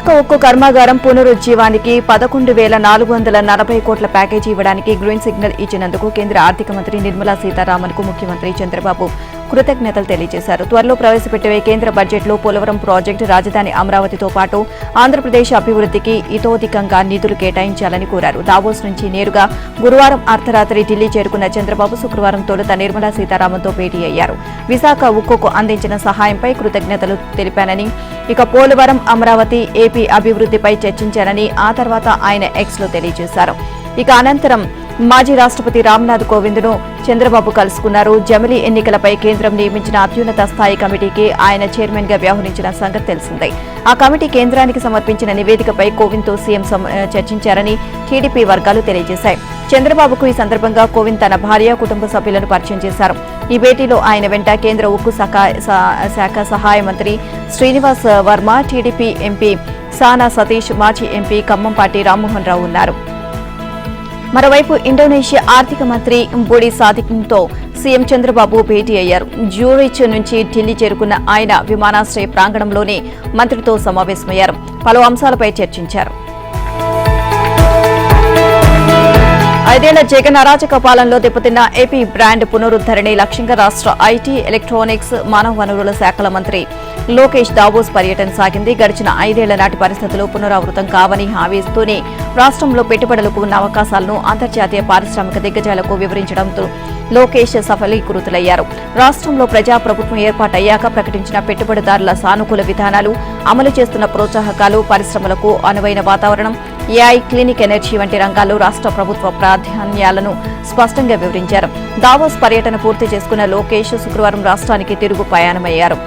విశాఖ ఉక్కు కర్మాగారం పునరుజ్జీవానికి 11,440 కోట్ల ప్యాకేజీ ఇవ్వడానికి గ్రీన్ సిగ్నల్ ఇచ్చినందుకు కేంద్ర ఆర్థిక మంత్రి నిర్మలా సీతారామన్ కు ముఖ్యమంత్రి చంద్రబాబు కృతజ్ఞతలు తెలియజేశారు. త్వరలో ప్రవేశపెట్టే కేంద్ర బడ్జెట్లో పోలవరం ప్రాజెక్టు, రాజధాని అమరావతితో పాటు ఆంధ్రప్రదేశ్ అభివృద్ధికి ఇతోధికంగా నిధులు కేటాయించాలని కోరారు. దావోస్ నుంచి నేరుగా గురువారం అర్ధరాత్రి ఢిల్లీ చేరుకున్న చంద్రబాబు శుక్రవారం తొలుత నిర్మలా సీతారామన్తో భేటీ అయ్యారు. విశాఖ ఉక్కుకు అందించిన సహాయంపై కృతజ్ఞతలు తెలిపానని, ఇక పోలవరం, అమరావతి, ఏపీ అభివృద్ధిపై చర్చించారని ఆ తర్వాత ఆయన ఎక్స్లో తెలియజేశారు. ఇక అనంతరం మాజీ రాష్ట్రపతి రామ్నాథ్ కోవింద్ను చంద్రబాబు కలుసుకున్నారు. జమిలీ ఎన్నికలపై కేంద్రం నియమించిన అత్యున్నత స్థాయి కమిటీకి ఆయన చైర్మన్ గా వ్యవహరించిన సంగతి తెలిసిందే. ఆ కమిటీ కేంద్రానికి సమర్పించిన నివేదికపై కోవింద్తో సీఎం చర్చించారని టీడీపీ వర్గాలు తెలియజేశాయి. చంద్రబాబుకు ఈ సందర్భంగా కోవింద్ తన భార్య, కుటుంబ సభ్యులను పరిచయం చేశారు. ఈ భేటీలో ఆయన వెంట కేంద్ర ఉక్కు శాఖ సహాయ మంత్రి శ్రీనివాస్ వర్మ, టీడీపీ ఎంపీ సానా సతీష్, మాజీ ఎంపీ ఖమ్మంపాటి రామ్మోహన్ రావు ఉన్నారు. మరోవైపు ఇండోనేషియా ఆర్థిక మంత్రి బుడి సాదిక్తో సీఎం చంద్రబాబు భేటీ అయ్యారు. జ్యూరిచ్ నుంచి ఢిల్లీ చేరుకున్న ఆయన విమానాశ్రయ ప్రాంగణంలోనే మంత్రితో సమావేశమయ్యారు. పలు అంశాలపై చర్చించారు. 5 ఏళ్ల జగన్ అరాచక పాలనలో దెబ్బతిన్న ఏపీ బ్రాండ్ పునరుద్దరణే లక్ష్యంగా రాష్ట్ర ఐటీ, ఎలక్ట్రానిక్స్, మానవ వనరుల శాఖల మంత్రి లోకేష్ దావోస్ పర్యటన సాగింది. గడిచిన 5 ఏళ్ల నాటి పరిస్థితులు పునరావృతం కావని హామీ ఇస్తూనే రాష్ట్రంలో పెట్టుబడులకు ఉన్న అవకాశాలను అంతర్జాతీయ పారిశ్రామిక దిగ్గజాలకు వివరించడంతో లోకేష్ సఫలీకృతులయ్యారు. రాష్ట్రంలో ప్రజాప్రభుత్వం ఏర్పాటయ్యాక ప్రకటించిన పెట్టుబడిదారుల సానుకూల విధానాలు, అమలు చేస్తున్న ప్రోత్సాహకాలు, పరిశ్రమలకు అనువైన వాతావరణం, ఏఐ, క్లీనిక్ ఎనర్జీ వంటి రంగాల్లో రాష్ట్ర ప్రభుత్వ ప్రాధాన్యాలను స్పష్టంగా వివరించారు. దావోస్ పర్యటన పూర్తి చేసుకున్న లోకేష్ శుక్రవారం రాష్ట్రానికి తిరుగు ప్రయాణమయ్యారు.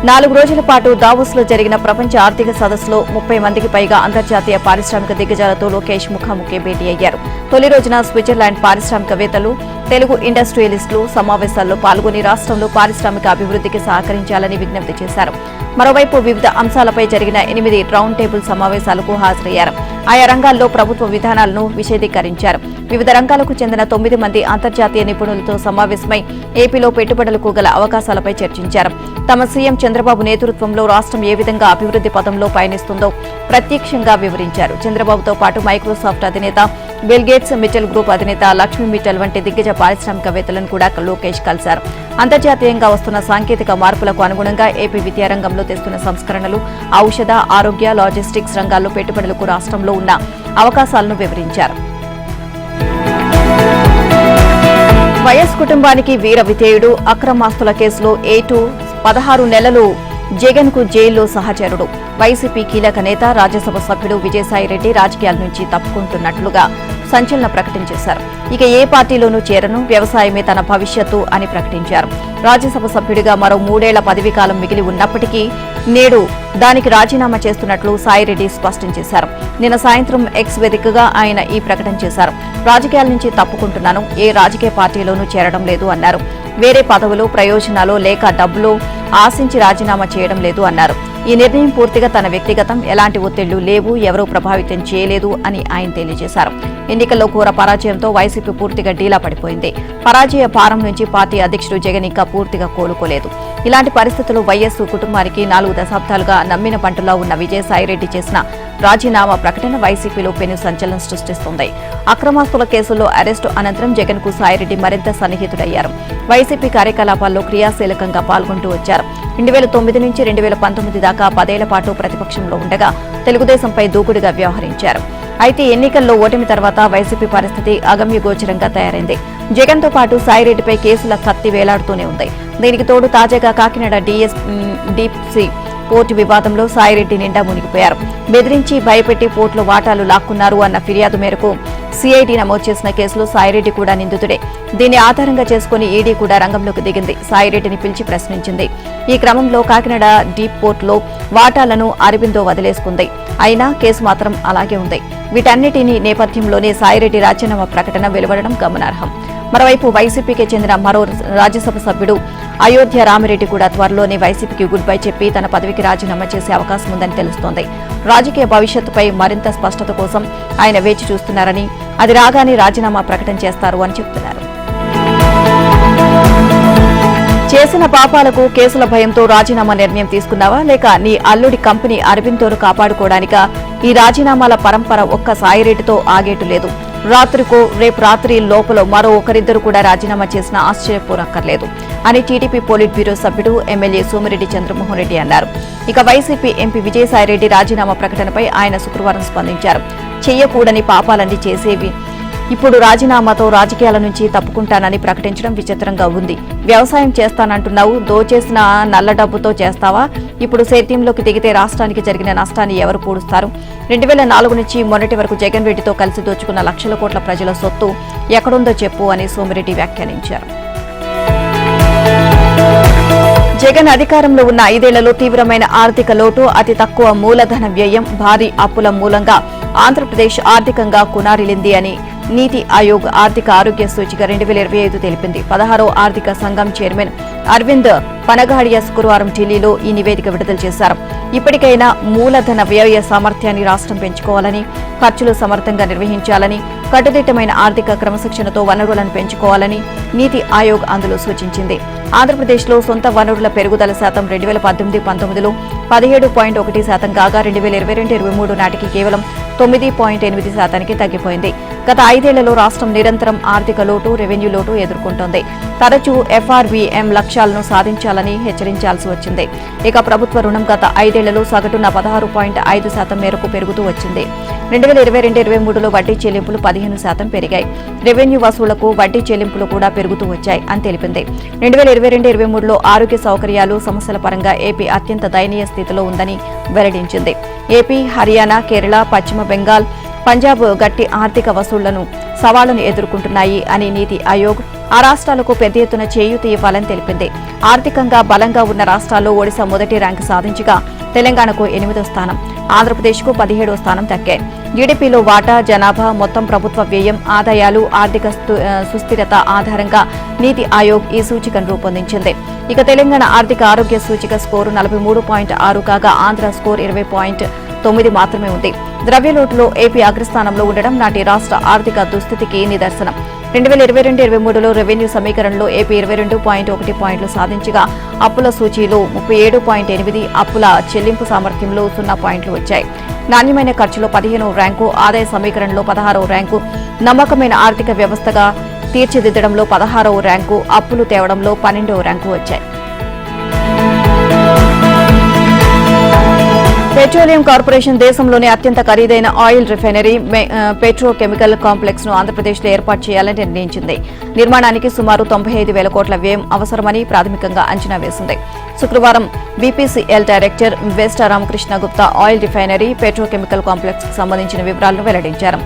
4 రోజుల పాటు దావోస్ లో జరిగిన ప్రపంచ ఆర్థిక సదస్సులో 30 మందికి పైగా అంతర్జాతీయ పారిశ్రామిక దిగ్గజాలతో లోకేష్ ముఖాముఖి భేటీ అయ్యారు. తొలి రోజున స్విట్జర్లాండ్ పారిశ్రామికవేత్తలు, తెలుగు ఇండస్ట్రియలిస్టులు సమావేశాల్లో పాల్గొని రాష్ట్రంలో పారిశ్రామిక అభివృద్ధికి సహకరించాలని విజ్ఞప్తి చేశారు. మరోవైపు వివిధ అంశాలపై జరిగిన 8 రౌండ్ టేబుల్ సమావేశాలకు హాజరయ్యారు. ఆయా రంగాల్లో ప్రభుత్వ విధానాలను విశదీకరించారు. వివిధ రంగాలకు చెందిన 9 మంది అంతర్జాతీయ నిపుణులతో సమావేశమై ఏపీలో పెట్టుబడులకు గల అవకాశాలపై చర్చించారు. తమ సీఎం చంద్రబాబు నేతృత్వంలో రాష్ట్రం ఏ విధంగా అభివృద్ధి పథంలో పయనిస్తుందో ప్రత్యక్షంగా వివరించారు. చంద్రబాబుతో పాటు మైక్రోసాఫ్ట్ అధినేత బిల్ గేట్స్, మిట్టల్ గ్రూప్ అధినేత లక్ష్మీ మిట్టల్ వంటి దిగ్గజ పారిశ్రామికవేత్తలను కూడా లోకేష్ కలిశారు. అంతర్జాతీయంగా వస్తున్న సాంకేతిక మార్పులకు అనుగుణంగా ఏపీ విద్యారంగంలో తెస్తున్న సంస్కరణలు, ఔషధ, ఆరోగ్య, లాజిస్టిక్స్ రంగాల్లో పెట్టుబడులకు రాష్ట్రంలో ఉన్న అవకాశాలను వివరించారు. వైఎస్ కుటుంబానికి వీర విధేయుడు, అక్రమాస్తుల కేసులో ఏటూ 16 నెలలు జగన్ కు జైల్లో సహచరుడు. వైసీపీ కీలక నేత, రాజ్యసభ సభ్యుడు విజయసాయిరెడ్డి రాజకీయాల నుంచి తప్పుకుంటున్నట్లుగా సంచలన ప్రకటన చేశారు. ఇక ఏ పార్టీలోనూ చేరను, వ్యవసాయమే తన భవిష్యత్తు అని ప్రకటించారు. రాజ్యసభ సభ్యుడిగా మరో 3 ఏళ్ల పదవీకాలం మిగిలి ఉన్నప్పటికీ నేడు దానికి రాజీనామా చేస్తున్నట్లు సాయిరెడ్డి స్పష్టం చేశారు. నిన్న సాయంత్రం ఎక్స్ వేదికగా ఆయన ఈ ప్రకటన చేశారు. రాజకీయాల నుంచి తప్పుకుంటున్నాను, ఏ రాజకీయ పార్టీలోనూ చేరడం లేదు అన్నారు. వేరే పదవులు, ప్రయోజనాలు లేక డబ్బులు ఆశించి రాజీనామా చేయడం లేదు అన్నారు. ఈ నిర్ణయం పూర్తిగా తన వ్యక్తిగతం, ఎలాంటి ఒత్తిళ్లు లేవు, ఎవరూ ప్రభావితం చేయలేదు అని ఆయన తెలియజేశారు. ఎన్నికల్లో ఘోర పరాజయంతో వైసీపీ పూర్తిగా డీలా పడిపోయింది. పరాజయ భారం నుంచి పార్టీ అధ్యక్షుడు జగన్ ఇంకా పూర్తిగా కోలుకోలేదు. ఇలాంటి పరిస్థితుల్లో వైఎస్ కుటుంబానికి 4 దశాబ్దాలుగా నమ్మిన పంటలా ఉన్న విజయసాయిరెడ్డి చేసిన రాజీనామా ప్రకటన వైసీపీలో పెను సంచలనం సృష్టిస్తోంది. అక్రమాస్తుల కేసుల్లో అరెస్టు అనంతరం జగన్ కు సాయిరెడ్డి మరింత సన్నిహితుడయ్యారు. వైసీపీ కార్యకలాపాల్లో క్రియాశీలకంగా పాల్గొంటూ వచ్చారు. 2009 నుంచి 2019 దాకా 10 ఏళ్ల పాటు ప్రతిపక్షంలో ఉండగా తెలుగుదేశంపై దూకుడుగా వ్యవహరించారు. అయితే ఎన్నికల్లో ఓటమి తర్వాత వైసీపీ పరిస్థితి అగమ్యగోచరంగా తయారైంది. జగన్ తో పాటు సాయిరెడ్డిపై కేసుల కత్తి వేలాడుతూనే ఉంది. దీనికి తోడు తాజాగా కాకినాడ డీప్సీ పోర్టు వివాదంలో సాయిరెడ్డి నిండా మునిగిపోయారు. బెదిరించి భయపెట్టి పోర్టులో వాటాలు లాక్కున్నారు అన్న ఫిర్యాదు మేరకు సిఐడి నమోదు చేసిన కేసులో సాయిరెడ్డి కూడా నిందితుడే. దీన్ని ఆధారంగా చేసుకుని ఈడీ కూడా రంగంలోకి దిగింది. సాయిరెడ్డిని పిలిచి ప్రశ్నించింది. ఈ క్రమంలో కాకినాడ డీప్ పోర్టులో వాటాలను అరబిందో వదిలేసుకుంది. అయినా కేసు మాత్రం అలాగే ఉంది. వీటన్నిటినీ నేపథ్యంలోనే సాయిరెడ్డి రాజీనామా ప్రకటన వెలువడడం గమనార్హం. మరోవైపు వైసీపీకి చెందిన మరో రాజ్యసభ సభ్యుడు అయోధ్య రామిరెడ్డి కూడా త్వరలోనే వైసీపీకి గుడ్ బై చెప్పి తన పదవికి రాజీనామా చేసే అవకాశం ఉందని తెలుస్తోంది. రాజకీయ భవిష్యత్తుపై మరింత స్పష్టత కోసం ఆయన వేచి చూస్తున్నారని, అది రాగానే రాజీనామా ప్రకటన చేస్తారు అని చెబుతున్నారు. చేసిన పాపాలకు కేసుల భయంతో రాజీనామా నిర్ణయం తీసుకున్నావా, లేక నీ అల్లుడి కంపెనీ అరవిందోను కాపాడుకోవడానికా? ఈ రాజీనామాల పరంపర ఒక్క సాయిరెడ్డితో ఆగేటు లేదు. రాత్రికో రేపు రాత్రి లోపల మరో ఒకరిద్దరు కూడా రాజీనామా చేసినా ఆశ్చర్యపోనక్కర్లేదు అని టీడీపీ పోలిట్ బ్యూరో సభ్యుడు ఎమ్మెల్యే సోమిరెడ్డి చంద్రమోహన్ రెడ్డి అన్నారు. ఇక వైసీపీ ఎంపీ విజయసాయిరెడ్డి రాజీనామా ప్రకటనపై ఆయన శుక్రవారం స్పందించారు. చెయ్యకూడని పాపాలన్నీ చేసేవి ఇప్పుడు రాజీనామాతో రాజకీయాల నుంచి తప్పుకుంటానని ప్రకటించడం విచిత్రంగా ఉంది. వ్యవసాయం చేస్తానంటున్నావు, దోచేసిన నల్ల డబ్బుతో చేస్తావా? ఇప్పుడు సేద్యంలోకి దిగితే రాష్ట్రానికి జరిగిన నష్టాన్ని ఎవరు పూడుస్తారు? 2004 నుంచి మొన్నటి వరకు జగన్ రెడ్డితో కలిసి దోచుకున్న లక్షల కోట్ల ప్రజల సొత్తు ఎక్కడుందో చెప్పు అని సోమిరెడ్డి వ్యాఖ్యానించారు. జగన్ అధికారంలో ఉన్న 5 ఏళ్లలో తీవ్రమైన ఆర్థిక లోటు, అతి తక్కువ మూలధన వ్యయం, భారీ అప్పుల మూలంగా ఆంధ్రప్రదేశ్ ఆర్థికంగా కునారిల్లింది అని నీతి ఆయోగ్ ఆర్థిక ఆరోగ్య సూచిక 2025 తెలిపింది. 16వ ఆర్థిక సంఘం చైర్మన్ అరవింద్ పనగాడియా శుక్రవారం ఢిల్లీలో ఈ నివేదిక విడుదల చేశారు. ఇప్పటికైనా మూలధన వ్యయ సామర్థ్యాన్ని రాష్ట్రం పెంచుకోవాలని, ఖర్చులు సమర్థంగా నిర్వహించాలని, కట్టుదిట్టమైన ఆర్థిక క్రమశిక్షణతో వనరులను పెంచుకోవాలని నీతి ఆయోగ్ అందులో సూచించింది. ఆంధ్రప్రదేశ్లో సొంత వనరుల పెరుగుదల శాతం 2018-19లో 17.1% కాగా 2022-23 నాటికి కేవలం 9.8% తగ్గిపోయింది. గత 5 ఏళ్లలో రాష్ట్రం నిరంతరం ఆర్థిక లోటు, రెవెన్యూ లోటు ఎదుర్కొంటోంది. తరచూ ఎఫ్ఆర్బీఎం లక్ష్యాలను సాధించాలని హెచ్చరించాల్సి వచ్చింది. ఇక ప్రభుత్వ రుణం గత 5 ఏళ్లలో సగటున 16.5% మేరకు పెరుగుతూ వచ్చింది. 2022-23లో వడ్డీ చెల్లింపులు 15% పెరిగాయి. రెవెన్యూ వసూళ్లకు వడ్డీ చెల్లింపులు కూడా పెరుగుతూ వచ్చాయి అని తెలిపింది. 2022-23లో ఆరోగ్య సౌకర్యాలు, సమస్యల పరంగా ఏపీ అత్యంత దయనీయ స్థితిలో ఉందని వెల్లడించింది. ఏపీ, హర్యానా, కేరళ, పశ్చిమ బెంగాల్, పంజాబ్ గట్టి ఆర్థిక వసూళ్లను సవాళ్లను ఎదుర్కొంటున్నాయి అని నీతి ఆయోగ్ ఆ రాష్ట్రాలకు పెద్ద ఎత్తున చేయూతి ఇవ్వాలని తెలిపింది. ఆర్థికంగా బలంగా ఉన్న రాష్ట్రాల్లో ఒడిశా మొదటి ర్యాంకు సాధించగా తెలంగాణకు 8వ స్థానం, ఆంధ్రప్రదేశ్కు 17వ స్థానం దక్కాయి. జీడీపీలో వాటా, జనాభా, మొత్తం ప్రభుత్వ వ్యయం, ఆదాయాలు, ఆర్థిక సుస్థిరత ఆధారంగా నీతి ఆయోగ్ ఈ సూచికను రూపొందించింది. ఇక తెలంగాణ ఆర్థిక ఆరోగ్య సూచిక స్కోరు 43.6 కాగా ఆంధ్ర స్కోర్ 20.9 మాత్రమే ఉంది. ద్రవ్యలోటులో ఏపీ అగ్రస్థానంలో ఉండడం నాటి రాష్ట్ర ఆర్థిక దుస్థితికి నిదర్శనం. 2022-23లో రెవెన్యూ సమీకరణలో ఏపీ 22.1 పాయింట్లు సాధించగా అప్పుల సూచీలో 37.8, అప్పుల చెల్లింపు సామర్థ్యంలో 0 పాయింట్లు వచ్చాయి. నాణ్యమైన ఖర్చులో 15వ ర్యాంకు, ఆదాయ సమీకరణలో 16వ ర్యాంకు, నమ్మకమైన ఆర్థిక వ్యవస్థగా తీర్చిదిద్దడంలో 16వ ర్యాంకు, అప్పులు తేవడంలో 12వ ర్యాంకు వచ్చాయి. పెట్రోలియం కార్పొరేషన్ దేశంలోనే అత్యంత ఖరీదైన ఆయిల్ రిఫైనరీ పెట్రోకెమికల్ కాంప్లెక్స్ ను ఆంధ్రప్రదేశ్లో ఏర్పాటు చేయాలని నిర్ణయించింది. నిర్మాణానికి సుమారు 95,000 కోట్ల వ్యయం అవసరమని ప్రాథమికంగా అంచనా వేసింది. శుక్రవారం BPCL director west Ramakrishna Gupta oil refinery petrochemical complex కు సంబంధించిన వివరాలను వెల్లడించారు.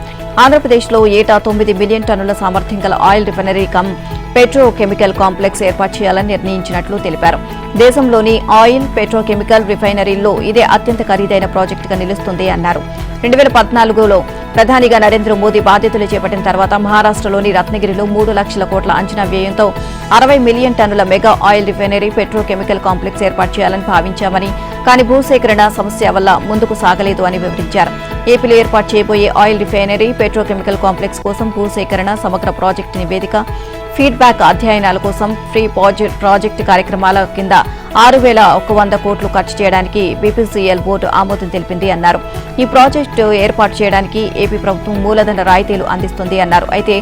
ఆంధ్రప్రదేశ్లో ఏటా 9 మిలియన్ టన్నుల సామర్థ్యం గల ఆయిల్ రిఫైనరీ పెట్రోకెమికల్ కాంప్లెక్స్ ఏర్పాటు చేయాలని నిర్ణయించినట్లు తెలిపారు. దేశంలోని ఆయిల్, పెట్రోకెమికల్ రిఫైనరీల్లో ఇదే అత్యంత ఖరీదైన ప్రాజెక్టుగా నిలుస్తుంది అన్నారు. 2014లో ప్రధానిగా నరేంద్ర మోదీ బాధ్యతలు చేపట్టిన తర్వాత మహారాష్ట్రలోని రత్నగిరిలో 3 లక్షల కోట్ల అంచనా వ్యయంతో 60 మిలియన్ టన్నుల mega oil refinery petrochemical complex ఏర్పాటు చేయాలని భావించామని, కానీ భూసేకరణ సమస్య వల్ల ముందుకు సాగలేదు అని వివరించారు. ఏపీలో ఏర్పాటు చేయబోయే ఆయిల్ రిఫైనరీ పెట్రోకెమికల్ కాంప్లెక్స్ కోసం భూసేకరణ, సమగ్ర ప్రాజెక్టు నివేదిక, ఫీడ్బ్యాక్ అధ్యయనాల కోసం ఫ్రీ ప్రాజెక్టు కార్యక్రమాల కింద 6,100 కోట్లు ఖర్చు చేయడానికి బీపీసీఎల్ బోర్డు ఆమోదం తెలిపింది అన్నారు. ఈ ప్రాజెక్టు ఏర్పాటు చేయడానికి ఏపీ ప్రభుత్వం మూలధన రాయితీలు అందిస్తుంది అన్నారు. అయితే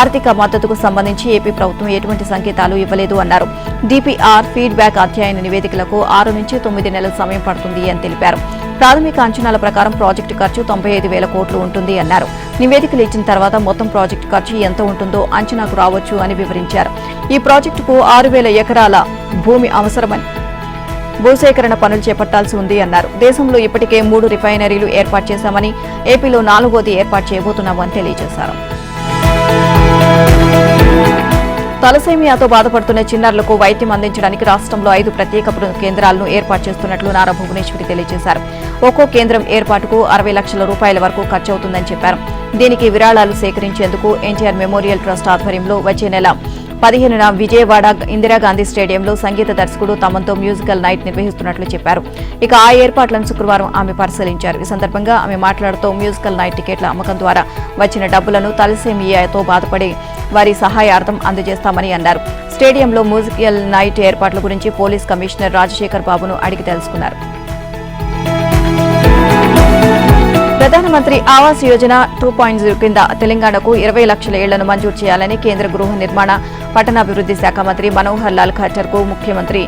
ఆర్థిక మద్దతుకు సంబంధించి ఏపీ ప్రభుత్వం ఎటువంటి సంకేతాలు ఇవ్వలేదు అన్నారు. డీపీఆర్, ఫీడ్బ్యాక్ అధ్యయన నివేదికలకు 6 నుంచి 9 నెలల సమయం పడుతుంది అని తెలిపారు. ప్రాథమిక అంచనాల ప్రకారం ప్రాజెక్టు ఖర్చు 95,000 కోట్లు ఉంటుంది అన్నారు. నివేదికలు ఇచ్చిన తర్వాత మొత్తం ప్రాజెక్టు ఖర్చు ఎంత ఉంటుందో అంచనాకు రావచ్చు అని వివరించారు. ఈ ప్రాజెక్టుకు 6,000 ఎకరాల భూమి అవసరమని, భూసేకరణ పనులు చేపట్టాల్సి ఉంది అన్నారు. దేశంలో ఇప్పటికే 3 రిఫైనరీలు ఏర్పాటు చేశామని, ఏపీలో 4వది ఏర్పాటు చేయబోతున్నామని తెలియజేశారు. తలసేమియాతో బాధపడుతున్న చిన్నారులకు వైద్యం అందించడానికి రాష్ట్రంలో 5 ప్రత్యేక కేంద్రాలను ఏర్పాటు చేస్తున్నట్లు నారా భువనేశ్వరి తెలియజేశారు. ఒక్కో కేంద్రం ఏర్పాటుకు 60 లక్షల రూపాయల వరకు ఖర్చవుతుందని చెప్పారు. దీనికి విరాళాలు సేకరించేందుకు ఎన్టీఆర్ మెమోరియల్ ట్రస్ట్ ఆధ్వర్యంలో వచ్చే నెల 15న విజయవాడ ఇందిరాగాంధీ స్టేడియంలో సంగీత దర్శకుడు తమన్తో మ్యూజికల్ నైట్ నిర్వహిస్తున్నట్లు చెప్పారు. ఇక ఆ ఏర్పాట్లను శుక్రవారం ఆమె పరిశీలించారు. ఈ సందర్భంగా ఆమె మాట్లాడుతూ మ్యూజికల్ నైట్ టికెట్ల అమ్మకం ద్వారా వచ్చిన డబ్బులను తలసేమియాతో బాధపడే వారి సహాయార్థం అందజేస్తామని అన్నారు. స్టేడియంలో మ్యూజికల్ నైట్ ఏర్పాట్ల గురించి పోలీస్ కమిషనర్ రాజశేఖర్ బాబును అడిగి తెలుసుకున్నారు. ప్రధానమంత్రి ఆవాస్ యోజన 2.0 కింద తెలంగాణకు 20 లక్షల ఇళ్లను మంజూరు చేయాలని కేంద్ర గృహ నిర్మాణ పట్టణాభివృద్ది శాఖ మంత్రి మనోహర్ లాల్ ఖట్టర్ కు ముఖ్యమంత్రి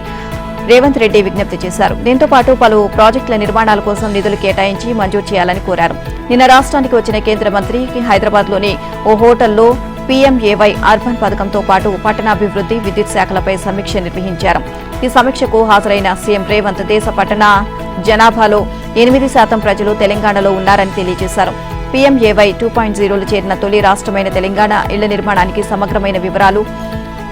రేవంత్ రెడ్డి విజ్ఞప్తి చేశారు. దీంతో పాటు పలు ప్రాజెక్టుల నిర్మాణాల కోసం నిధులు కేటాయించి మంజూరు చేయాలని కోరారు. నిన్న రాష్ట్రానికి వచ్చిన కేంద్ర మంత్రి హైదరాబాద్లోని ఓ హోటల్లో పీఎంఏవై అర్బన్ పథకంతో పాటు పట్టణాభివృద్ది, విద్యుత్ శాఖలపై సమీక్ష నిర్వహించారు. ఈ సమీక్షకు హాజరైన సీఎం రేవంత్ దేశ పట్టణ జనాభాలో 8% ప్రజలు తెలంగాణలో ఉన్నారని తెలియజేశారు. పీఎంఏవై 2.0లో చేరిన తొలి రాష్ట్రమైన తెలంగాణ ఇళ్ల నిర్మాణానికి సమగ్రమైన వివరాలు,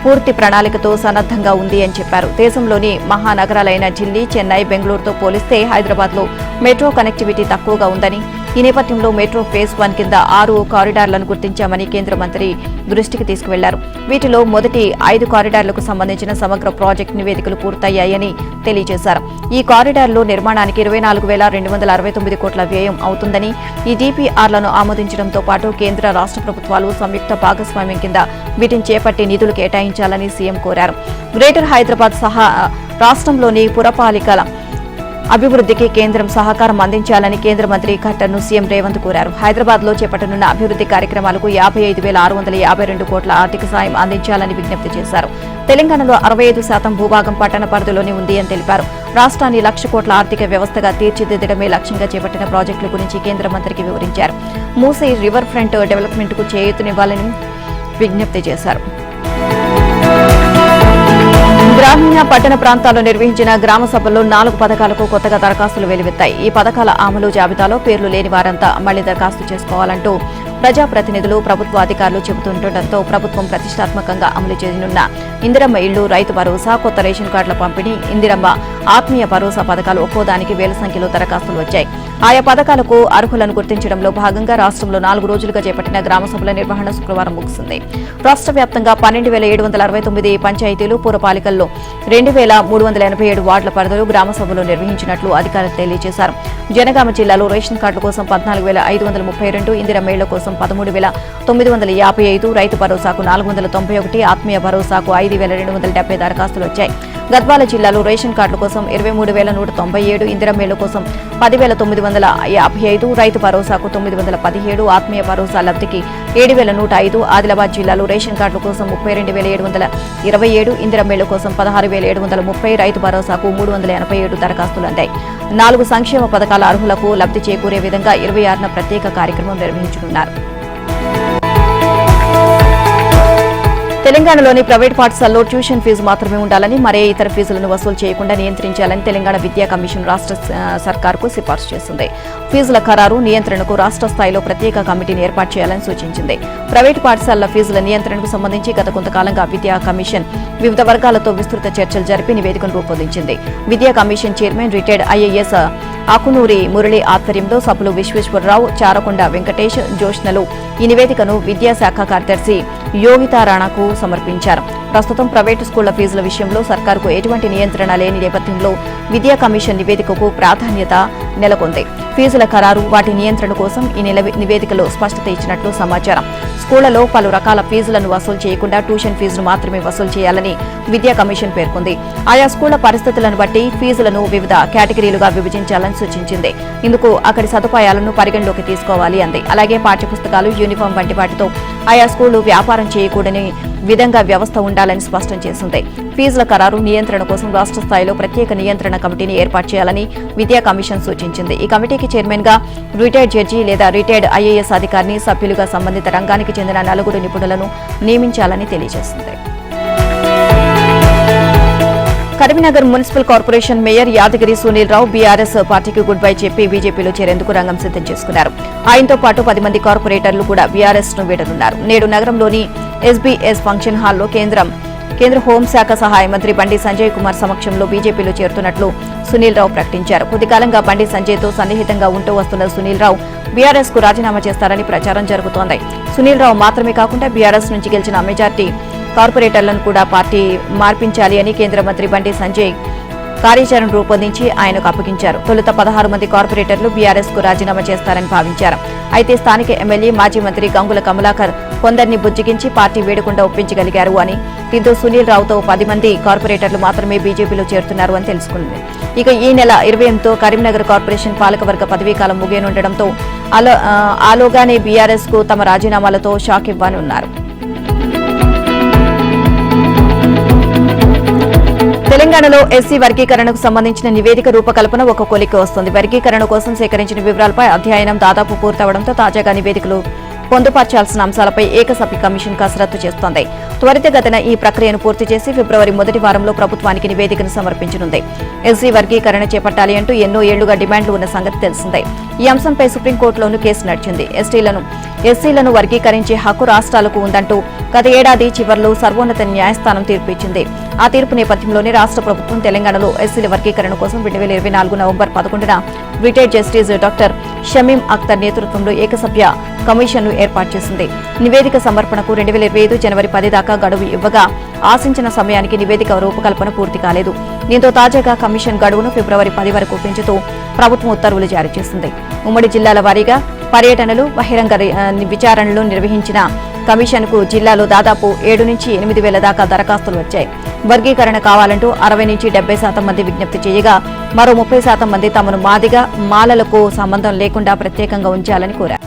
పూర్తి ప్రణాళికతో సన్నద్దంగా ఉంది అని చెప్పారు. దేశంలోని మహానగరాలైన ఢిల్లీ, చెన్నై, బెంగళూరుతో పోలిస్తే హైదరాబాద్లో మెట్రో కనెక్టివిటీ తక్కువగా ఉందని, ఈ నేపథ్యంలో మెట్రో ఫేజ్ 1 కింద 6 కారిడార్లను గుర్తించామని కేంద్ర మంత్రి దృష్టికి తీసుకువెళ్లారు. వీటిలో మొదటి 5 కారిడార్లకు సంబంధించిన సమగ్ర ప్రాజెక్టు నివేదికలు పూర్తయ్యాయని తెలియజేశారు. ఈ కారిడార్లో నిర్మాణానికి 24,269 కోట్ల వ్యయం అవుతుందని, ఈ డీపీఆర్లను ఆమోదించడంతో పాటు కేంద్ర రాష్ట్ర ప్రభుత్వాలు సంయుక్త భాగస్వామ్యం కింద వీటిని చేపట్టి నిధులు కేటాయించాలని సీఎం కోరారు. గ్రేటర్ హైదరాబాద్ సహా రాష్ట్రంలోని పురపాలికల అభివృద్ధికి కేంద్రం సహకారం అందించాలని కేంద్ర మంత్రి ఖట్టర్ను సీఎం రేవంత్ కోరారు. హైదరాబాద్లో చేపట్టనున్న అభివృద్ది కార్యక్రమాలకు 55,652 కోట్ల ఆర్థిక సాయం అందించాలని విజ్ఞప్తి చేశారు. తెలంగాణలో 65% భూభాగం పట్టణ పరిధిలోనే ఉంది అని తెలిపారు. రాష్ట్రాన్ని 1,00,000 కోట్ల ఆర్థిక వ్యవస్థగా తీర్చిదిద్దడమే లక్ష్యంగా చేపట్టిన ప్రాజెక్టుల గురించి కేంద్ర మంత్రికి వివరించారు. మూసీ రివర్ ఫ్రంట్ డెవలప్మెంట్కు చేయూతనివ్వాలని విజ్ఞప్తి చేశారు. గ్రామీణ పట్టణ ప్రాంతాల్లో నిర్వహించిన గ్రామ సభల్లో 4 పథకాలకు కొత్తగా దరఖాస్తులు వెలువెత్తాయి. ఈ పథకాల అమలు జాబితాలో పేర్లు లేని వారంతా మళ్లీ దరఖాస్తు చేసుకోవాలంటూ ప్రజాప్రతినిధులు, ప్రభుత్వ అధికారులు చెబుతుండటంతో ప్రభుత్వం ప్రతిష్టాత్మకంగా అమలు చేయనున్న ఇందిరమ్మ ఇళ్లు, రైతు భరోసా, కొత్త రేషన్ కార్డుల పంపిణీ, ఇందిరమ్మ ఆత్మీయ భరోసా పథకాలు ఒక్కోదానికి వేల సంఖ్యలో దరఖాస్తులు వచ్చాయి. ఆయా పథకాలకు అర్హులను గుర్తించడంలో భాగంగా రాష్ట్రంలో 4 రోజులుగా చేపట్టిన గ్రామ సభల నిర్వహణ శుక్రవారం ముగిసింది. రాష్ట్ర వ్యాప్తంగా 12,769 పంచాయతీలు, పురపాలికల్లో 2,387 వార్డుల పరిధిలో గ్రామ సభలు నిర్వహించినట్లు అధికారులు తెలియజేశారు. జనగామ జిల్లాలో రేషన్ కార్డుల కోసం 14,532, ఇందిరమ్మ ఇళ్ల కోసం 13,955, రైతు భరోసాకు 491, ఆత్మీయ భరోసాకు 5,270 దరఖాస్తులు వచ్చాయి. గద్వాల జిల్లాలో రేషన్ కార్డుల కోసం 23,197, ఇందిరమ్మ ఇళ్ల కోసం 10,955, రైతు భరోసాకు 917, ఆత్మీయ భరోసా లబ్ధికి 7,105, ఆదిలాబాద్ జిల్లాలో రేషన్ కార్డుల కోసం 32,727, ఇందిరమ్మ ఇళ్ల కోసం 16,730, రైతు భరోసాకు 387 దరఖాస్తులు అందాయి. 4 సంక్షేమ పథకాల అర్హులకు లబ్ధి చేకూరే విధంగా 26న ప్రత్యేక కార్యక్రమం నిర్వహించనున్నారు. తెలంగాణలోని ప్రైవేట్ పాఠశాలలో ట్యూషన్ ఫీజు మాత్రమే ఉండాలని, మరే ఇతర ఫీజులను వసూలు చేయకుండా నియంత్రించాలని తెలంగాణ విద్యా కమిషన్ రాష్ట్ర సర్కార్కు సిఫార్సు చేసింది. ఫీజుల ఖరారు, నియంత్రణకు రాష్ట్ర స్థాయిలో ప్రత్యేక కమిటీని ఏర్పాటు చేయాలని సూచించింది. ప్రైవేటు పాఠశాలల ఫీజుల నియంత్రణకు సంబంధించి గత కొంతకాలంగా విద్యా కమిషన్ వివిధ వర్గాలతో విస్తృత చర్చలు జరిపి నివేదికను రూపొందించింది. విద్యా commission chairman retired IAS Akunuri Murali ఆధ్వర్యంలో సభ్యులు విశ్వేశ్వరరావు, చారకొండ వెంకటేష్, జోష్నలు ఈ నివేదికను విద్యాశాఖ కార్యదర్శి యోగితా రాణాకు సమర్పించారు. ప్రస్తుతం ప్రైవేటు స్కూళ్ల ఫీజుల విషయంలో సర్కారుకు ఎటువంటి నియంత్రణ లేని నేపథ్యంలో విద్యా కమిషన్ నివేదికకు ప్రాధాన్యత నెలకొంది. ఫీజుల ఖరారు, వాటి నియంత్రణ కోసం ఈ నివేదికలో స్పష్టత ఇచ్చినట్లు సమాచారం. స్కూళ్లలో పలు రకాల ఫీజులను వసూలు చేయకుండా ట్యూషన్ ఫీజును మాత్రమే వసూలు చేయాలని విద్యా కమిషన్ పేర్కొంది. ఆయా స్కూళ్ల పరిస్థితులను బట్టి ఫీజులను వివిధ కేటగిరీలుగా విభజించాలని సూచించింది. ఇందుకు అక్కడి సదుపాయాలను పరిగణలోకి తీసుకోవాలి అంది. అలాగే పాఠ్యపుస్తకాలు, యూనిఫామ్ వంటి వాటితో ఆయా స్కూళ్లు వ్యాపారం చేయకూడని విధంగా వ్యవస్థ ఉండాలని స్పష్టం చేసింది. ఫీజుల ఖరారు, నియంత్రణ కోసం రాష్ట్ర స్థాయిలో ప్రత్యేక నియంత్రణ కమిటీని ఏర్పాటు చేయాలని విద్యా కమిషన్ సూచించింది. ఈ కమిటీకి చైర్మన్ గా రిటైర్డ్ జడ్జి లేదా రిటైర్డ్ ఐఏఎస్ అధికారిని, సభ్యులుగా సంబంధిత రంగానికి చెందిన 4 నిపుణులను నియమించాలని తెలియజేసింది. Karimnagar municipal corporation mayor Yadagiri Sunil Rao BRS పార్టీకి గుడ్ బై చెప్పి బీజేపీలో చేరేందుకు రంగం సిద్దం చేసుకున్నారు. ఆయనతో పాటు 10 మంది కార్పొరేటర్లు కూడా బీఆర్ఎస్ ను వీడనున్నారు. నేడు నగరంలోని ఎస్బీఎస్ ఫంక్షన్ హాల్లో కేంద్ర హోంశాఖ సహాయ మంత్రి బండి సంజయ్ కుమార్ సమక్షంలో బీజేపీలో చేరుతున్నట్లు సునీల్ రావు ప్రకటించారు. కొద్దికాలంగా బండి సంజయ్తో సన్నిహితంగా ఉంటూ వస్తున్న సునీల్ రావు బీఆర్ఎస్ కు రాజీనామా చేస్తారని ప్రచారం జరుగుతోంది. సునీల్ రావు మాత్రమే కాకుండా బీఆర్ఎస్ నుంచి గెలిచిన మెజార్టీ కార్పొరేటర్లను కూడా పార్టీ మార్పించాలి అని కేంద్ర మంత్రి బండి సంజయ్ కార్యాచరణ రూపొందించి ఆయనకు అప్పగించారు. తొలుత 16 మంది కార్పొరేటర్లు బీఆర్ఎస్ కు రాజీనామా చేస్తారని భావించారు. అయితే స్థానిక ఎమ్మెల్యే మాజీ మంత్రి గంగుల కమలాకర్ కొందరిని బుజ్జగించి పార్టీ వేడకుండా ఒప్పించగలిగారు అని, దీంతో సునీల్ రావుతో 10 మంది కార్పొరేటర్లు మాత్రమే బీజేపీలో చేరుతున్నారు అని తెలుసుకుంది. ఇక ఈ నెల 28తో కరీంనగర్ కార్పొరేషన్ పాలకవర్గ పదవీకాలం ముగియనుండటంతో ఆలోగానే బీఆర్ఎస్ కు తమ రాజీనామాలతో షాక్ ఇవ్వనున్నారు. తెలంగాణలో ఎస్సీ వర్గీకరణకు సంబంధించిన నివేదిక రూపకల్పన ఒక కొలిక్కి వస్తుంది. వర్గీకరణ కోసం సేకరించిన వివరాలపై అధ్యయనం దాదాపు పూర్తవడంతో తాజాగా నివేదికలు పొందుపర్చాల్సిన అంశాలపై ఏకసభ్య కమిషన్ కసరత్తు చేస్తోంది. త్వరితగతిన ఈ ప్రక్రియను పూర్తి చేసి ఫిబ్రవరి మొదటి వారంలో ప్రభుత్వానికి నివేదికను సమర్పించనుంది. ఎస్సీ వర్గీకరణ చేపట్టాలి అంటూ ఎన్నో ఏళ్లుగా డిమాండ్లు ఉన్న సంగతి తెలిసిందే. ఈ అంశంపై సుప్రీంకోర్టులోనూ కేసు నడిచింది. ఎస్సీలను వర్గీకరించే హక్కు రాష్ట్రాలకు ఉందంటూ గత ఏడాది చివర్లో సర్వోన్నత న్యాయస్థానం తీర్పు ఇచ్చింది. ఆ తీర్పు నేపథ్యంలోనే రాష్ట్ర ప్రభుత్వం తెలంగాణలో ఎస్సీల వర్గీకరణ కోసం 2024 నవంబర్ 11న retired justice doctor Shamim Akhtar నేతృత్వంలో ఏకసభ్య కమిషన్ను ఏర్పాటు చేసింది. నివేదిక సమర్పణకు 2025 జనవరి 10 దాకా గడువు ఇవ్వగా ఆశించిన సమయానికి నివేదిక రూపకల్పన పూర్తి కాలేదు. దీంతో తాజాగా కమిషన్ గడువును ఫిబ్రవరి 10 వరకు పెంచుతూ ప్రభుత్వం ఉత్తర్వులు జారీ చేసింది. ఉమ్మడి జిల్లాల వారీగా పర్యటనలు, బహిరంగ విచారణలు నిర్వహించిన కమిషన్కు జిల్లాలో దాదాపు 7 నుంచి 8 వేల దాకా దరఖాస్తులు వచ్చాయి. వర్గీకరణ కావాలంటూ 60 నుంచి 70% మంది విజ్ఞప్తి చేయగా మరో 30% మంది తమను మాదిగా, మాలలకు సంబంధం లేకుండా ప్రత్యేకంగా ఉంచాలని కోరారు.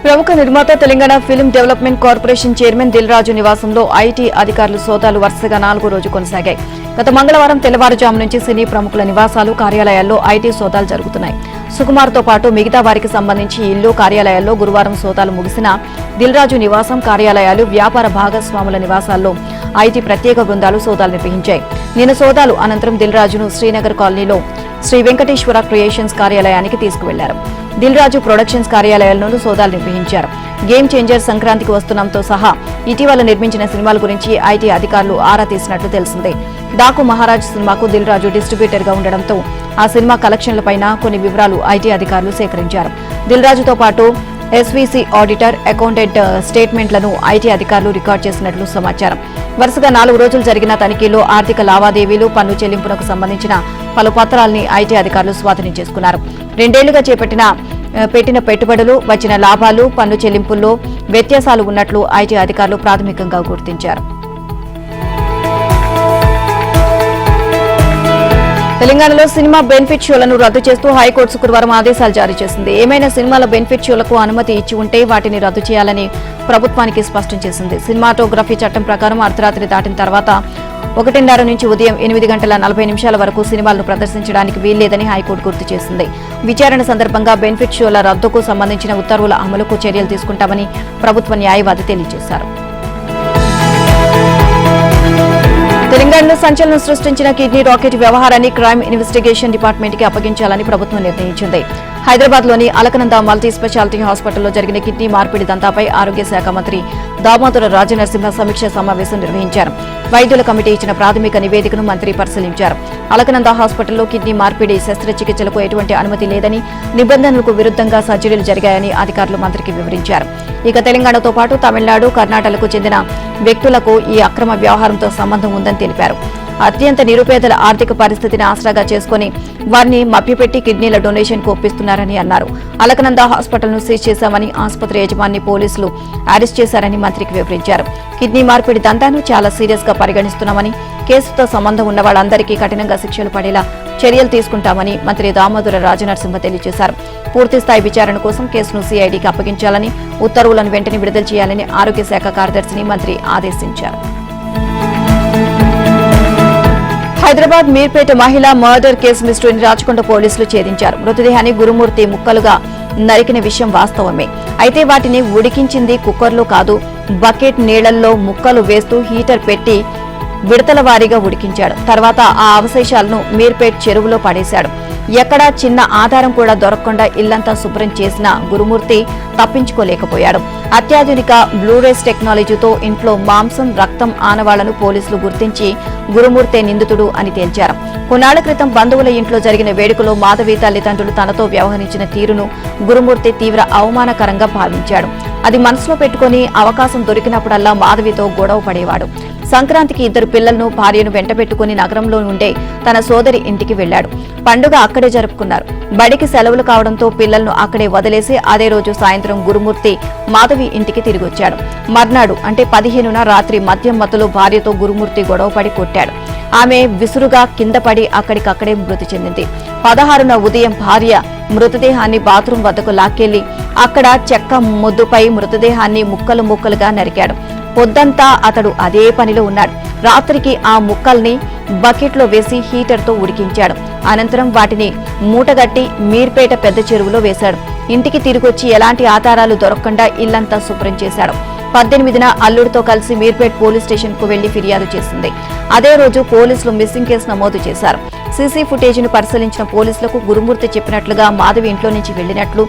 ప్రముఖ నిర్మాత Telangana film development corporation chairman Dil Raju నివాసంలో ఐటీ అధికారులు సోదాలు వరుసగా 4వ రోజు కొనసాగాయి. గత మంగళవారం తెల్లవారుజాము నుంచి సినీ ప్రముఖుల నివాసాలు, కార్యాలయాల్లో ఐటీ సోదాలు జరుగుతున్నాయి. సుకుమార్తో పాటు మిగతా వారికి సంబంధించి ఇల్లు, కార్యాలయాల్లో గురువారం సోదాలు ముగిసిన దిల్ రాజు నివాసం, కార్యాలయాలు, వ్యాపార భాగస్వాముల నివాసాల్లో ఐటీ ప్రత్యేక బృందాలు సోదాలు నిర్వహించాయి. నిన్న సోదాలు అనంతరం దిల్ రాజును శ్రీనగర్ కాలనీలో శ్రీ వెంకటేశ్వర క్రియేషన్స్ కార్యాలయానికి తీసుకువెళ్లారు. దిల్ రాజు ప్రొడక్షన్స్ కార్యాలయాల్లోనూ సోదాలు నిర్వహించారు. గేమ్ చేంజర్, సంక్రాంతికి వస్తున్నాంతో సహా ఇటీవల నిర్మించిన సినిమాల గురించి ఐటీ అధికారులు ఆరా తీసినట్లు తెలిసిందే. డాకు మహారాజ్ సినిమాకు దిల్ రాజు డిస్ట్రిబ్యూటర్ గా ఉండడంతో ఆ సినిమా కలెక్షన్లపైన కొన్ని వివరాలు ఐటీ అధికారులు సేకరించారు. దిల్ రాజుతో పాటు ఎస్వీసీ ఆడిటర్, అకౌంటెంట్ స్టేట్మెంట్లను ఐటీ అధికారులు రికార్డు చేసినట్లు సమాచారం. వరుసగా 4 రోజులు జరిగిన తనిఖీలో ఆర్థిక లావాదేవీలు, పన్ను చెల్లింపులకు సంబంధించిన పలు పత్రాల్ని ఐటీ అధికారులు స్వాధీనం చేసుకున్నారు. 2 ఏళ్లుగా పెట్టిన పెట్టుబడులు, వచ్చిన లాభాలు, పన్ను చెల్లింపుల్లో వ్యత్యాసాలు ఉన్నట్లు ఐటీ అధికారులు ప్రాథమికంగా గుర్తించారు. తెలంగాణలో సినిమా బెనిఫిట్ షోలను రద్దు చేస్తూ హైకోర్టు శుక్రవారం ఆదేశాలు జారీ చేసింది. ఏమైనా సినిమాల బెనిఫిట్ షోలకు అనుమతి ఇచ్చి ఉంటే వాటిని రద్దు చేయాలని ప్రభుత్వానికి స్పష్టం చేసింది. సినిమాటోగ్రఫీ చట్టం ప్రకారం అర్ధరాత్రి దాటిన తర్వాత 1:30 నుంచి ఉదయం 8:40 వరకు సినిమాలను ప్రదర్శించడానికి వీల్లేదని హైకోర్టు గుర్తు చేసింది. విచారణ సందర్భంగా బెనిఫిట్ షోల రద్దుకు సంబంధించిన ఉత్తర్వుల అమలుకు చర్యలు తీసుకుంటామని ప్రభుత్వ న్యాయవాది తెలియజేశారు. తెలంగాణలో సంచలనం సృష్టించిన కిడ్నీ రాకెట్ వ్యవహారాన్ని క్రైమ్ ఇన్వెస్టిగేషన్ డిపార్ట్మెంట్ కి అప్పగించాలని ప్రభుత్వం నిర్ణయించింది. హైదరాబాద్ లోని అలకనంద మల్టీ స్పెషాలిటీ హాస్పిటల్లో జరిగిన కిడ్నీ మార్పిడి దంతాపై ఆరోగ్య శాఖ మంత్రి దామోదర రాజనరసింహ సమీక్ష సమావేశం నిర్వహించారు. వైద్యుల కమిటీ ఇచ్చిన ప్రాథమిక నివేదికను మంత్రి పరిశీలించారు. అలకనంద హాస్పిటల్లో కిడ్నీ మార్పిడి శస్త్రచికిత్సలకు ఎటువంటి అనుమతి లేదని, నిబంధనలకు విరుద్ధంగా సర్జరీలు జరిగాయని అధికారులు మంత్రికి వివరించారు. ఇక తెలంగాణతో పాటు తమిళనాడు, కర్ణాటకకు చెందిన వ్యక్తులకు ఈ అక్రమ వ్యవహారంతో సంబంధం ఉందని తెలిపారు. అత్యంత నిరుపేదల ఆర్థిక పరిస్థితిని ఆసరాగా చేసుకుని వారిని మభ్యపెట్టి కిడ్నీల డొనేషన్ కు ఒప్పిస్తున్నారని అన్నారు. అలకనంద హాస్పిటల్ ను సీజ్ చేశామని, ఆసుపత్రి యజమాని పోలీసులు అరెస్ట్ చేశారని మంత్రికి వివరించారు. కిడ్నీ మార్పిడి దంతాను చాలా సీరియస్ గా పరిగణిస్తున్నామని, కేసుతో సంబంధం ఉన్న వాళ్ళందరికీ కఠినంగా శిక్షలు పడేలా చర్యలు తీసుకుంటామని మంత్రి దామోదర రాజనరసింహ తెలియజేశారు. పూర్తిస్థాయి విచారణ కోసం కేసును సీఐడీకి అప్పగించాలని, ఉత్తర్వులను వెంటనే విడుదల చేయాలని ఆరోగ్య శాఖ కార్యదర్శిని మంత్రి ఆదేశించారు. హైదరాబాద్ మీర్పేట మహిళా మర్డర్ కేసు మిస్టరీని రాచకొండ పోలీసులు ఛేదించారు. మృతదేహాన్ని గురుమూర్తి ముక్కలుగా నరికిన విషయం వాస్తవమే. అయితే వాటిని ఉడికించింది కుక్కర్లో కాదు, బకెట్ నీళ్లలో ముక్కలు వేస్తూ హీటర్ పెట్టి విడతల వారీగా ఉడికించాడు. తర్వాత ఆ అవశేషాలను మీర్పేట్ చెరువులో పడేశాడు. ఎక్కడా చిన్న ఆధారం కూడా దొరకకుండా ఇల్లంతా శుభ్రం చేసిన గురుమూర్తి తప్పించుకోలేకపోయాడు. అత్యాధునిక బ్లూరేస్ టెక్నాలజీతో ఇంట్లో మాంసం, రక్తం ఆనవాళ్లను పోలీసులు గుర్తించి గురుమూర్తే నిందితుడు అని తేల్చారు. కొన్నాళ్ల క్రితం బంధువుల ఇంట్లో జరిగిన వేడుకలో మాధవి తల్లిదండ్రులు తనతో వ్యవహరించిన తీరును గురుమూర్తి తీవ్ర అవమానకరంగా భావించాడు. అది మనసులో పెట్టుకుని అవకాశం దొరికినప్పుడల్లా మాధవితో గొడవ పడేవాడు. సంక్రాంతికి 2 పిల్లలను, భార్యను వెంటబెట్టుకుని నగరంలో ఉండే తన సోదరి ఇంటికి వెళ్లాడు. పండుగ అక్కడే జరుపుకున్నారు. బడికి సెలవులు కావడంతో పిల్లలను అక్కడే వదిలేసి అదే రోజు సాయంత్రం గురుమూర్తి మాధవి ఇంటికి తిరిగొచ్చాడు. మర్నాడు అంటే 15న రాత్రి మద్యం మత్తులో భార్యతో గురుమూర్తి గొడవపడి కొట్టాడు. ఆమె విసురుగా కింద పడి అక్కడికక్కడే మృతి చెందింది. 16న ఉదయం భార్య మృతదేహాన్ని బాత్రూం వద్దకు లాక్కెళ్లి అక్కడ చెక్క మొద్దుపై మృతదేహాన్ని ముక్కలు ముక్కలుగా నరికాడు. పొద్దంతా అతడు అదే పనిలో ఉన్నాడు. రాత్రికి ఆ ముక్కల్ని బకెట్లో వేసి హీటర్తో ఉడికించాడు. అనంతరం వాటిని మూటగట్టి మీర్పేట పెద్ద చెరువులో వేశాడు. ఇంటికి తిరిగొచ్చి ఎలాంటి ఆధారాలు దొరకకుండా ఇల్లంతా శుభ్రం చేశాడు. 18న అల్లుడితో కలిసి మీర్పేట్ పోలీస్ స్టేషన్ కు వెళ్లి ఫిర్యాదు చేసింది. అదే రోజు పోలీసులు మిస్సింగ్ కేసు నమోదు చేశారు. సీసీ ఫుటేజీని పరిశీలించిన పోలీసులకు గురుమూర్తి చెప్పినట్లుగా మాధవి ఇంట్లో నుంచి వెళ్లినట్లు